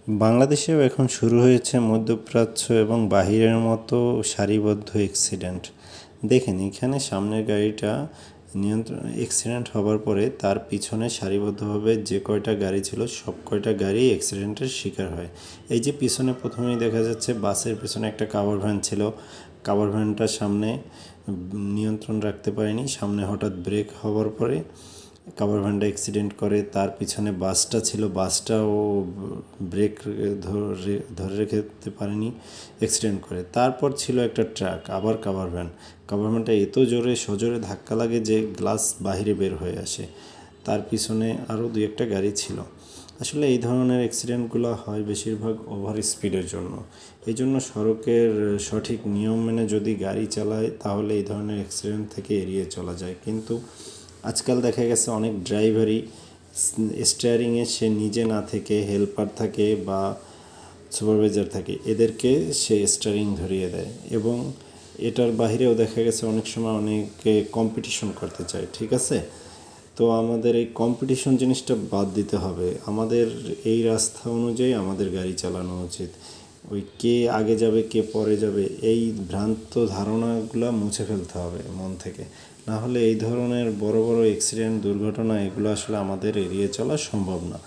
বাংলাদেশেও এখন শুরু হয়েছে মধ্যপ্রাচ্য এবং বাহিরের মতো সারিবদ্ধ অ্যাক্সিডেন্ট। দেখেন এখানে সামনের গাড়িটা অ্যাক্সিডেন্ট হবার পরে তার পিছনে সারিবদ্ধভাবে যে কয়টা গাড়ি ছিল সব কয়টা গাড়ি অ্যাক্সিডেন্টের শিকার হয়। এই যে পিছনে প্রথমেই দেখা যাচ্ছে বাসের পিছনে একটা কাভার ভ্যান ছিল, কাভার ভ্যানটা সামনে নিয়ন্ত্রণ রাখতে পারেনি, সামনে হঠাৎ ব্রেক হওয়ার পরে কাভার ভ্যানটা অ্যাক্সিডেন্ট করে। তার পিছনে বাসটা ছিল, বাসটাও ব্রেক ধরে রেখে পারেনি, অ্যাক্সিডেন্ট করে। তারপর ছিল একটা ট্রাক, আবার কাভার ভ্যানটা এত জোরে সজোরে ধাক্কা লাগে যে গ্লাস বাহিরে বের হয়ে আসে। তার পিছনে আরও দুই একটা গাড়ি ছিল। আসলে এই ধরনের অ্যাক্সিডেন্টগুলো হয় বেশিরভাগ ওভার স্পিডের জন্য। এই জন্য সড়কের সঠিক নিয়ম মেনে যদি গাড়ি চালায় তাহলে এই ধরনের অ্যাক্সিডেন্ট থেকে এড়িয়ে চলা যায়। কিন্তু আজকাল দেখা গেছে অনেক ড্রাইভারই স্টিয়ারিংয়ে সে নিজে না থেকে হেল্পার থাকে বা সুপারভাইজার থাকে, এদেরকে সে স্টিয়ারিং ধরিয়ে দেয়। এবং এটার বাহিরেও দেখা গেছে অনেক সময় অনেকে কম্পিটিশন করতে চায়, ঠিক আছে? তো আমাদের এই কম্পিটিশন জিনিসটা বাদ দিতে হবে। আমাদের এই রাস্তা অনুযায়ী আমাদের গাড়ি চালানো উচিত। ওই কে আগে যাবে কে পরে যাবে এই ভ্রান্ত ধারণাগুলো মুছে ফেলতে হবে মন থেকে। না হলে এই ধরনের বড় বড় অ্যাক্সিডেন্ট দুর্ঘটনা এগুলো আসলে আমাদের এড়িয়ে চলা সম্ভব না।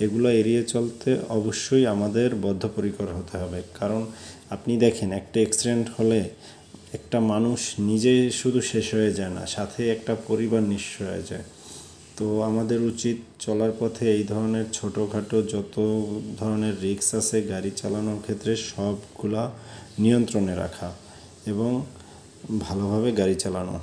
এগুলো এড়িয়ে চলতে অবশ্যই আমাদের বদ্ধপরিকর হতে হবে। কারণ আপনি দেখেন একটা অ্যাক্সিডেন্ট হলে একটা মানুষ নিজে শুধু শেষ হয়ে যায় না, সাথে একটা পরিবার নিঃস্ব হয়ে যায়। তো আমাদের উচিত চলার পথে এই ধরনের ছোটোখাটো যত ধরনের রিস্ক আছে গাড়ি চালানোর ক্ষেত্রে সবগুলা নিয়ন্ত্রণে রাখা এবং ভালোভাবে গাড়ি চালানো।